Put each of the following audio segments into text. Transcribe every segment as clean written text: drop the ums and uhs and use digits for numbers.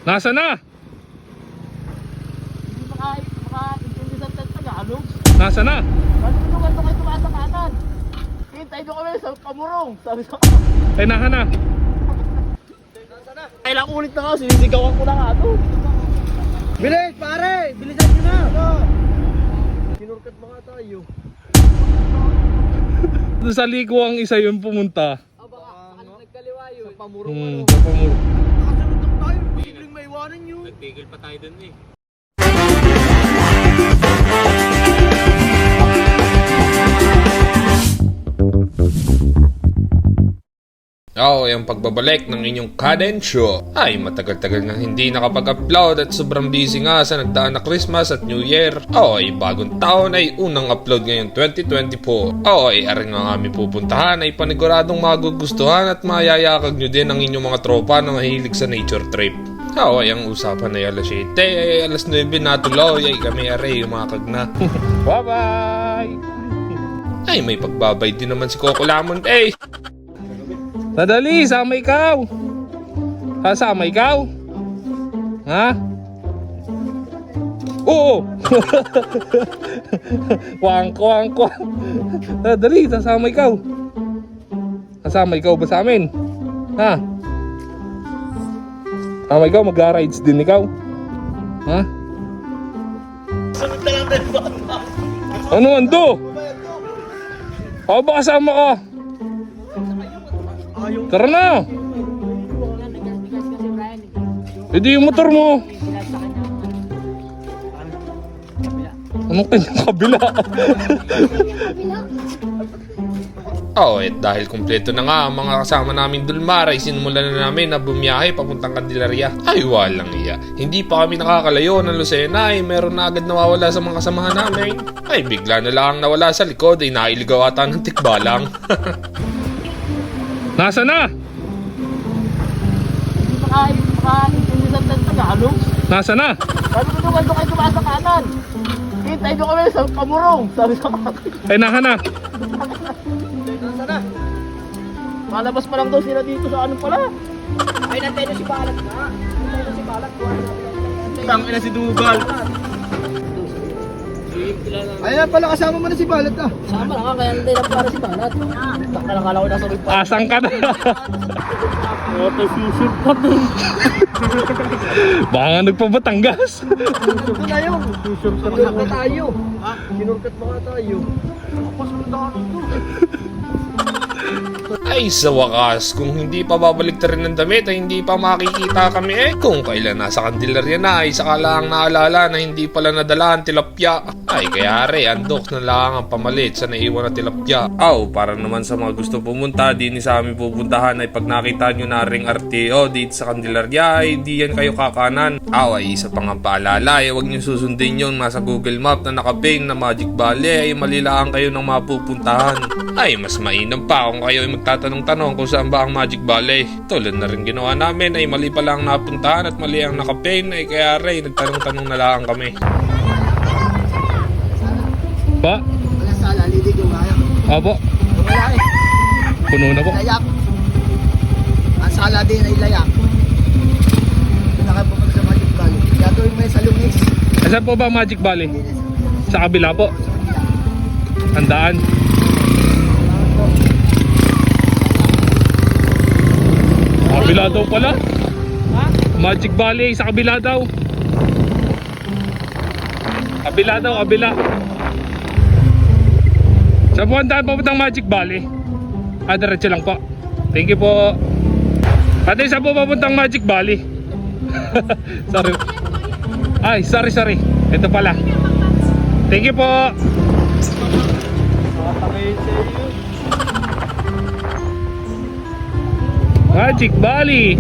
Nasa na? Hindi makaintindi sa Tagalog. Nasa na? Matulungan ko kayo tumaas sa kanan. Hintay nyo kami sa pamurong. Sabi ko, Ay, naka na. kailang ulit na nga, sinisigawan ko na nga ito. Bilis, pare! Bilisan nyo na! Sinurkat mo nga tayo. Doon sa liko ang isa yung pumunta. Baka nagkaliwa yun. Sa pamurong Sa pamuro. Nakasunod lang tayo, biglang may iwanan nyo. Nagtigil pa tayo dun eh. Yung pagbabalik ng inyong kadensyo ay matagal-tagal na hindi nakapag-upload at sobrang busy nga sa nagdaan na Christmas at New Year. Ay bagong taon ay unang upload ngayong 2024. Ay aring nga kami pupuntahan ay paniguradong magugustuhan at mayayakag nyo din ang inyong mga tropa na mahilig sa nature trip. Ay ang usapan ay alas 7 ay alas 9 na tuloy ay kami aray umakag na. Bye-bye! Ay may pagbabay din naman si Coco Lamont eh. Sadali, sama ikaw. Sama ikaw? Ha? Oo. Wangko. Sadali, sasama ikaw. Kasama ikaw ba sa amin? Ha? Sama ikaw, mag-rides din ikaw. Ha? Sunod na lang tayo ba? Ano ando? Ako ba kasama ka? Tara na! Hindi yung motor mo. Anong kanyang kabila? At dahil kumpleto na nga ang mga kasama namin dulmar ay sinimulan na namin na bumiyahe papuntang Candelaria. Ay walang iya. Hindi pa kami nakakalayo ng Lucena ay meron na agad nawawala sa mga kasamahan namin. Ay bigla na lang nawala sa likod ay nailigaw ata ng tikbalang. Nasa na? Hindi makaintindi sa Tagalog. Nasa na? Matulungan ko kayo tumaas sa kanan. Hintay nyo kami sa pamurong. Sabi ko, Ay, naka na. nasa na? Malabas pa lang daw sila dito sa ano pala. Ay, nantay na si Balat na. Nantay na si Balat. Tangin na si Dugal. Ayan pala, kasama mo na si Balat ah. Kasama lang, kaya nantay lang para si Balat. Takna lang kala ko nasa rin pa. Asang ka na. Ito susur pa to. Baka nga nagpabatangas. Ito na yun. Sinurkat na tayo. Sinurkat mo nga tayo. Ako sunod to. Ay sa wakas, kung hindi pa babalik rin ng damit ay hindi pa makikita kami eh. Kung kailan nasa Candelaria na ay saka lang naalala na hindi pala nadala ang tilapia. Ay kaya re, andok na lang ang pamalit sa naiwan na tilapia. Para naman sa mga gusto pumunta, di ni sa amin pupuntahan ay pag nakita nyo na ring RTO dito sa Candelaria ay di yan kayo kakanan. Ay isa pang ang paalala ay huwag nyo susundin yung nasa Google Map na nakaping na Magic Valley ay malilaan kayo ng mapupuntahan. Ay mas mainam pa kung kayo ay magtatanong-tanong kung saan ba ang Magic Valley. Tulad na rin ginawa namin ay mali pa lang napuntahan at mali ang nakapin ay kaya rin nagtanong-tanong na lang kami. Ba? Wala sala, lidig yung kaya. Opo. Wala eh. Puno na po. Layak. Ang sala din ay layak. Pinakapupunta sa Magic Valley. Gagawin mo yung sa Lumix. Saan po ba Magic Valley? Sa kabila po. Tandaan. Kabila daw pala. Magic Valley sa kabila daw. Kabila daw, kabila. Sa buwan papuntang Magic Valley. Diretso lang po. Thank you po. Ate, saan po papuntang Magic Valley? Sorry. Ay, sorry. Ito pala. Thank you po. Magic Valley.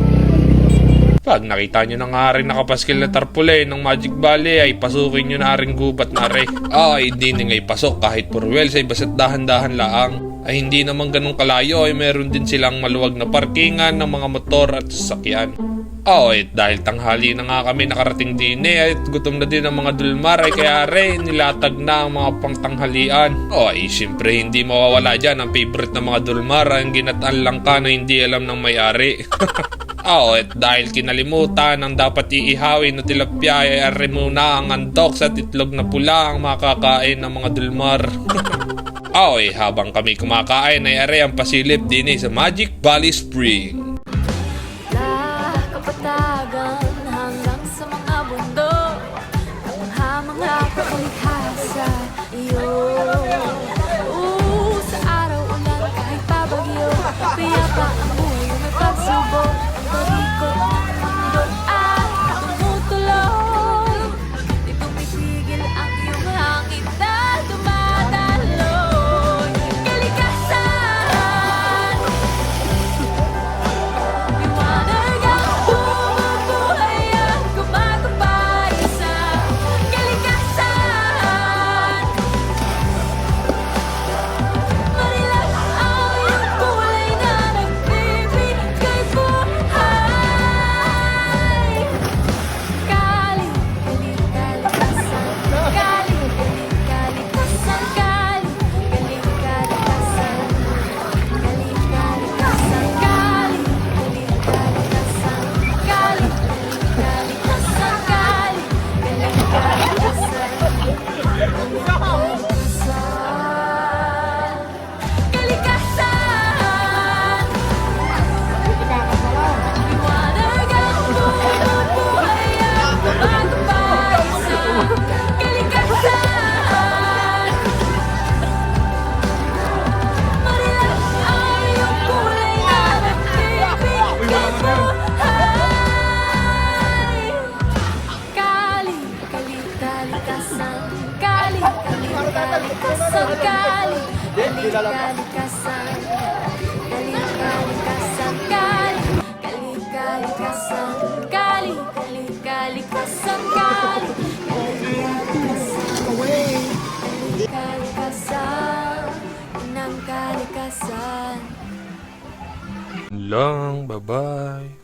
Pag nakita nyo na nga rin nakapaskil na tarpulin ng Magic Valley ay pasukin nyo na rin gubat na rin. Hindi na ngay pasok kahit purwel sa basta't dahan-dahan laang. Ay hindi naman ganun kalayo ay meron din silang maluwag na parkingan ng mga motor at sasakyan. Dahil tanghali na nga kami nakarating din at gutom na din ang mga dulmar ay kaya rin nilatag na ang mga pangtanghalian. Siyempre hindi mawawala dyan ang favorite ng mga dulmar ang ginataan lang ka na hindi alam ng may-ari. At dahil kinalimutan ang dapat iihawin na tilapia ay are muna ang andok sa itlog na pula ang makakain ng mga dulmar. Habang kami kumakain ay are ang pasilip din sa Magic Valley Spring. Kapatagan hanggang sa mga bundok, ang mga kaulihasa iyo. Sa araw ulan kahit pabagyo, kaya pa ang buhay may pagsubok. Ang barikot ng mundo ay tumutuloy, di tumipigil ang iyong hangin na dumadaloy. Kalikasan, liwanag ang bumubuhay at gumagabay sa kalikasan. Marilang ang iyong kulay na nagbibigay buhay. Kalikasan, kalikasan, kalikasan, liwanag ang bumubuhay at gumagabay sa kalikasan. Marilang ang iyong kulay na nagbibigay buhay. Kalikasan, kalikasan, kalikasan, kalikasan. Lang, bye-bye.